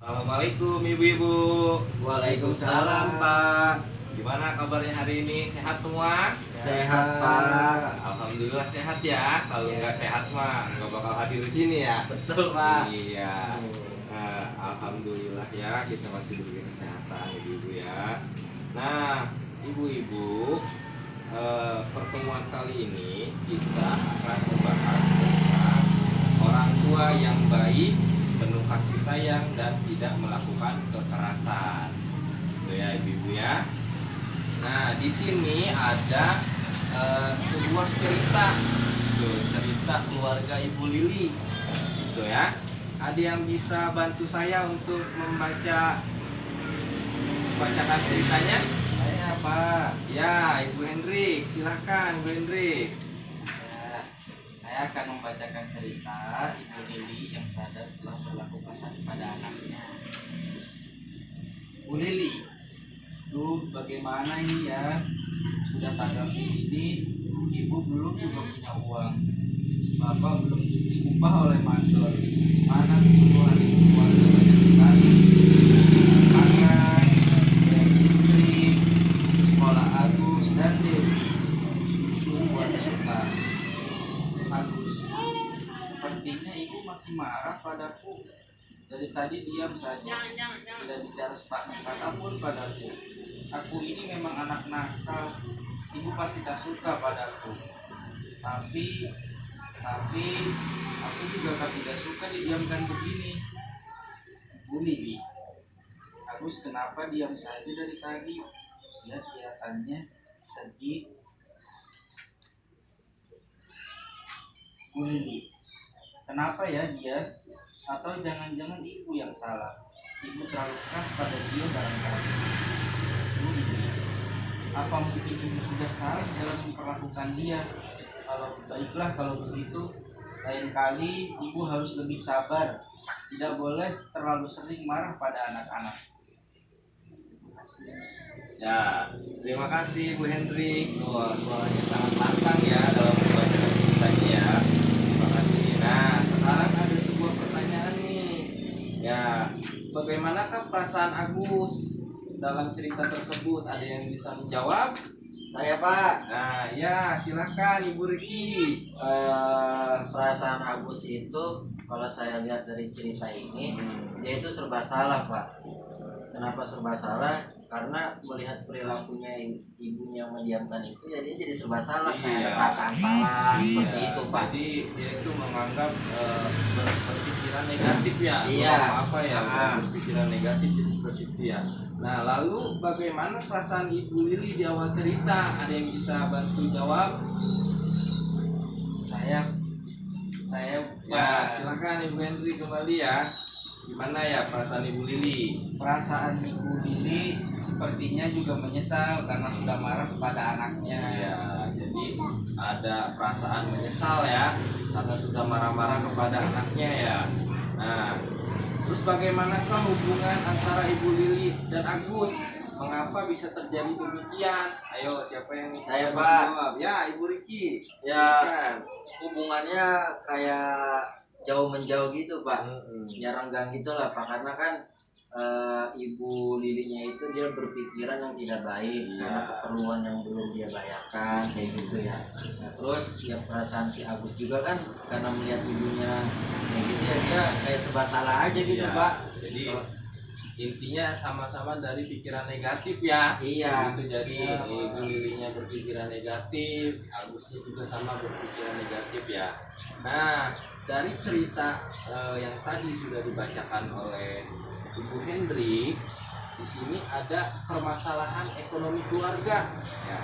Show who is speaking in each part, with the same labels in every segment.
Speaker 1: Assalamualaikum ibu-ibu.
Speaker 2: Waalaikumsalam.
Speaker 1: Pak. Gimana kabarnya hari ini? Sehat semua?
Speaker 2: Sehat, Pak.
Speaker 1: Alhamdulillah sehat ya. Kalau nggak sehat mah nggak bakal hadir di sini ya.
Speaker 2: Betul, Pak.
Speaker 1: Iya. Alhamdulillah ya kita masih diberi kesehatan ibu-ibu ya. Nah, ibu-ibu, pertemuan kali ini kita akan membahas tentang orang tua yang baik, penuh kasih sayang dan tidak melakukan kekerasan. Itu ya ibu-ibu ya. Nah, di sini ada sebuah cerita. Tuh, cerita keluarga Ibu Lili. Gitu ya. Ada yang bisa bantu saya untuk membacakan ceritanya?
Speaker 2: Saya, Pak.
Speaker 1: Ya, Ibu Hendrik, silahkan Ibu Hendrik.
Speaker 2: Ya, saya akan membacakan cerita Ibu Lili yang sadar telah berlaku kasar pada anaknya. Bu Lili, duh bagaimana ini ya? Sudah tanggal segini, Ibu belum juga punya uang. Bapak belum diupah oleh mandor. Mana kebutuhan ibu keluarga banyak sekali. Makan, bayar listrik, sekolah Agus dan Dewi, susu buat kita. Agus, sepertinya ibu masih marah padaku. Dari tadi diam saja, tidak bicara sepatah kata pun padaku. Aku ini memang anak nakal. Ibu pasti tak suka padaku. Tapi aku juga tidak suka didiamkan begini. Bu Lili, Agus kenapa diam saja dari tadi? Dia kelihatannya sedih. Bu Lili, kenapa ya dia? Atau jangan-jangan ibu yang salah? Ibu terlalu keras pada dia barangkali. Bu Lili, apa mungkin ibu sudah salah dalam memperlakukan dia? Baiklah kalau begitu, lain kali ibu harus lebih sabar. Tidak boleh terlalu sering marah pada anak-anak.
Speaker 1: Ya, terima kasih Bu Hendrik. Suaranya sangat lantang ya dalam membaca ceritanya ya. Terima kasih. Nah, sekarang ada sebuah pertanyaan nih. Ya, bagaimanakah perasaan Agus dalam cerita tersebut? Ada yang bisa menjawab?
Speaker 2: Saya, Pak.
Speaker 1: Nah, ya silakan Ibu Riki.
Speaker 2: Perasaan Agus itu kalau saya lihat dari cerita ini, dia itu serba salah, Pak. Kenapa serba salah? Karena melihat perilakunya ibunya yang mendiamkan itu, ya dia jadi serba salah. Kayak ada perasaan salah seperti itu, Pak.
Speaker 1: Jadi dia itu menganggap berpikiran negatif ya.
Speaker 2: Iya.
Speaker 1: Apa ya? Berpikiran negatif jadi seperti itu ya. Nah, lalu bagaimana perasaan Ibu Lili di awal cerita? Ada yang bisa bantu jawab?
Speaker 2: Saya
Speaker 1: Ya, silakan Ibu Hendri kembali ya. Gimana ya perasaan Ibu Lili?
Speaker 2: Perasaan Ibu Lili sepertinya juga menyesal karena sudah marah kepada anaknya.
Speaker 1: Ya, jadi ada perasaan menyesal ya karena sudah marah-marah kepada anaknya ya. Nah, terus bagaimanakah hubungan antara Ibu Lili dan Agus? Mengapa bisa terjadi demikian? Ayo, siapa yang bisa
Speaker 2: Saya, Pak.
Speaker 1: menjawab? Ya, Ibu Riki.
Speaker 2: Ya,
Speaker 1: Silakan.
Speaker 2: hubungannya kayak jauh menjauh gitu, Pak.
Speaker 1: Ya.
Speaker 2: Ya renggang gitulah, Pak, karena kan ibu lilinya itu dia berpikiran yang tidak baik.
Speaker 1: Iya.
Speaker 2: Karena keperluan yang belum dia bayarkan kayak gitu ya. Nah, terus ya perasaan si Agus juga kan karena melihat ibunya kayak gitu ya, dia kayak serba salah aja gitu,
Speaker 1: Iya.
Speaker 2: Pak.
Speaker 1: Jadi intinya sama-sama dari pikiran negatif ya.
Speaker 2: Iya.
Speaker 1: Itu jadi
Speaker 2: Iya.
Speaker 1: Ibu Lilinya berpikiran negatif, Agusnya juga sama berpikiran negatif ya. Nah, dari cerita yang tadi sudah dibacakan oleh Ibu Hendrik, di sini ada permasalahan ekonomi keluarga ya.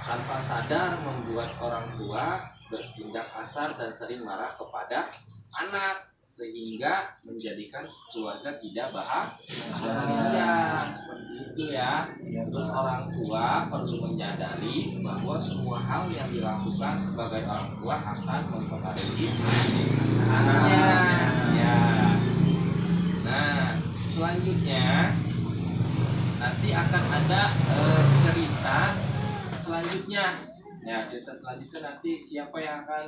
Speaker 1: Tanpa sadar membuat orang tua bertindak kasar dan sering marah kepada anak, sehingga menjadikan keluarga tidak bahagia seperti itu ya. Terus orang tua perlu menyadari bahwa semua hal yang dilakukan sebagai orang tua akan mempengaruhi anaknya ya. Nah, selanjutnya nanti akan ada cerita selanjutnya ya. Cerita selanjutnya nanti siapa yang akan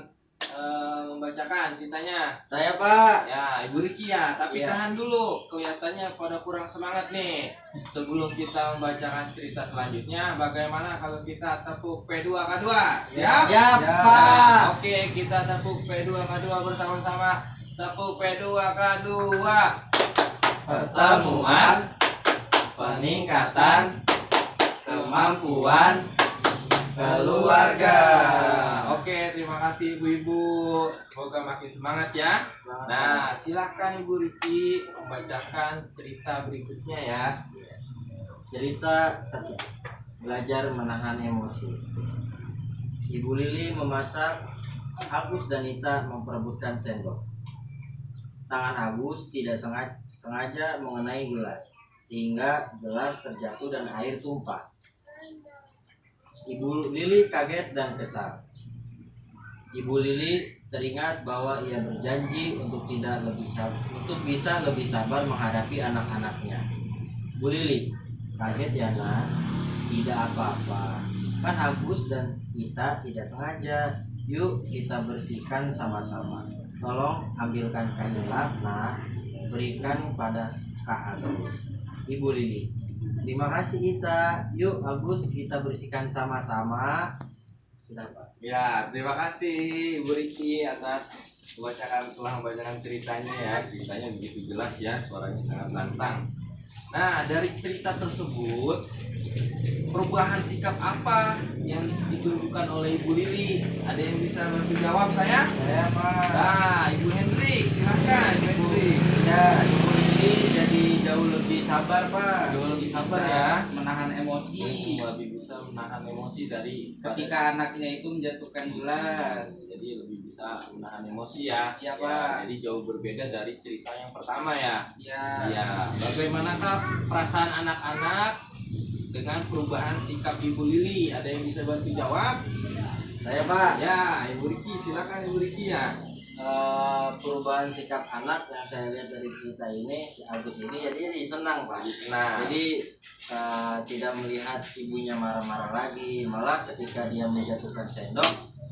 Speaker 1: membaca membacakan ceritanya?
Speaker 3: Saya, Pak.
Speaker 1: Ya, Ibu Riki ya, tapi
Speaker 3: Iya.
Speaker 1: tahan dulu. Kelihatannya pada kurang semangat nih. Sebelum kita membacakan cerita selanjutnya, bagaimana kalau kita tepuk P2K2? Siap?
Speaker 3: Ya,
Speaker 2: Ya.
Speaker 3: Pak.
Speaker 1: Oke, kita tepuk P2K2 bersama-sama. Tepuk P2K2.
Speaker 3: Pertemuan, peningkatan, kemampuan keluarga.
Speaker 1: Oke, terima kasih ibu-ibu. Semoga makin semangat ya. Nah, silakan Ibu Riki membacakan cerita berikutnya ya.
Speaker 3: Cerita 1. Belajar menahan emosi. Ibu Lili memasak, Agus dan Nita memperebutkan sendok. Tangan Agus tidak sengaja mengenai gelas, sehingga gelas terjatuh dan air tumpah. Ibu Lili kaget dan kesal. Ibu Lili teringat bahwa ia berjanji untuk bisa lebih sabar menghadapi anak-anaknya. Bu Lili, kaget ya nak? Tidak apa-apa. Kan Agus dan kita tidak sengaja. Yuk kita bersihkan sama-sama. Tolong ambilkan kayu lap, nak. Berikan pada Kak Agus. Ibu Lili, terima kasih Ita. Yuk Agus kita bersihkan sama-sama. Sudah Pak.
Speaker 1: Ya, terima kasih Ibu Riki atas telah membacakan ceritanya ya. Ceritanya begitu jelas ya, suaranya sangat lantang. Nah, dari cerita tersebut, perubahan sikap apa yang ditunjukkan oleh Ibu Lili? Ada yang bisa bantu jawab saya?
Speaker 2: Saya, Pak.
Speaker 1: Nah, Ibu Hendrik, silakan Ibu Hendrik.
Speaker 2: Ya, Ibu Lili jadi jauh lebih sabar, Pak.
Speaker 1: Jauh lebih sabar
Speaker 2: Bisa
Speaker 1: ya.
Speaker 2: menahan emosi.
Speaker 1: Lebih bisa menahan emosi dari
Speaker 2: Ketika anaknya itu menjatuhkan gelas.
Speaker 1: jadi lebih bisa menahan emosi ya.
Speaker 2: Iya, Pak.
Speaker 1: Jadi jauh berbeda dari cerita yang pertama ya.
Speaker 2: Ya.
Speaker 1: Ya, bagaimanakah perasaan anak-anak dengan perubahan sikap Ibu Lili? Ada yang bisa bantu jawab?
Speaker 3: Saya Pak.
Speaker 1: Ya, Ibu Riki, silakan Ibu Riki ya.
Speaker 3: Perubahan sikap anak yang saya lihat dari cerita ini, si Agus ini jadi senang Pak.
Speaker 1: Nah,
Speaker 3: Jadi tidak melihat ibunya marah-marah lagi, malah ketika dia menjatuhkan sendok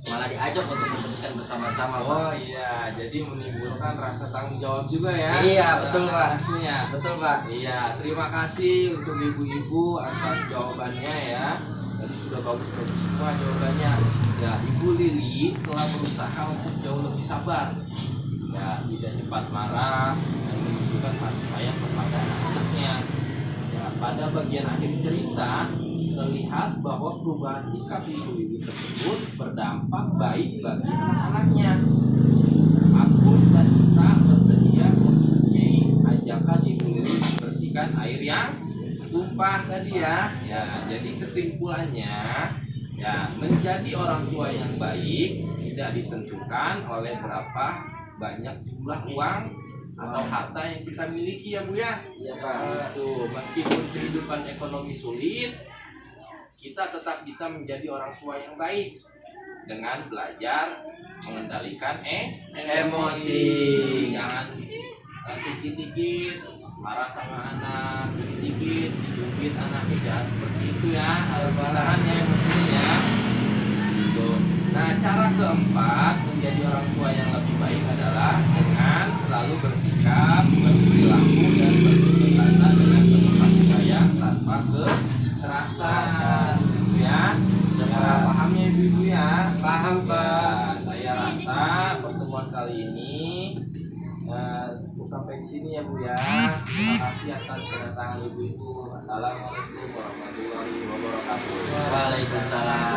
Speaker 3: malah diajak untuk membersihkan bersama-sama Pak.
Speaker 1: oh iya, jadi menimbulkan rasa tanggung jawab juga ya.
Speaker 3: Iya, betul, Pak.
Speaker 1: Anak-anaknya.
Speaker 3: Betul Pak.
Speaker 1: Iya, terima kasih untuk ibu-ibu atas jawabannya ya. Tadi sudah bagus-bagus semua jawabannya. Ya, Ibu Lili telah berusaha untuk jauh lebih sabar. Ya, tidak cepat marah dan menunjukkan kasih sayang kepada anak-anaknya. Ya, pada bagian akhir cerita terlihat bahwa perubahan sikap Ibu Lili tersebut berdampak baik bagi anak-anaknya. Aku dan kita bersedia mengikuti ajakan Ibu Lili membersihkan air yang tumpah tadi ya. Ya, jadi kesimpulannya ya, menjadi orang tua yang baik tidak ditentukan oleh berapa banyak jumlah uang atau harta yang kita miliki ya Bu ya.
Speaker 3: Iya Pak.
Speaker 1: Tuh, meskipun kehidupan ekonomi sulit, kita tetap bisa menjadi orang tua yang baik dengan belajar mengendalikan emosi. Jangan sedikit-dikit marah sama anak, sedikit dicubit anaknya, jangan seperti itu ya. Harus ditahan ya emosinya. Tuh. Nah, cara keempat menjadi orang tua yang lebih baik adalah dengan selalu bersikap, berperilaku dan bertutur kata dengan penuh kasih sayang tanpa kekerasan, gitu ya. Sudah pahamnya ibu-ibu ya?
Speaker 2: Paham, Pak.
Speaker 1: Ya, saya rasa pertemuan kali ini cukup sampai di sini ya Bu ya. Terima kasih atas kedatangan ibu-ibu. Assalamualaikum warahmatullahi wabarakatuh.
Speaker 3: Waalaikumsalam.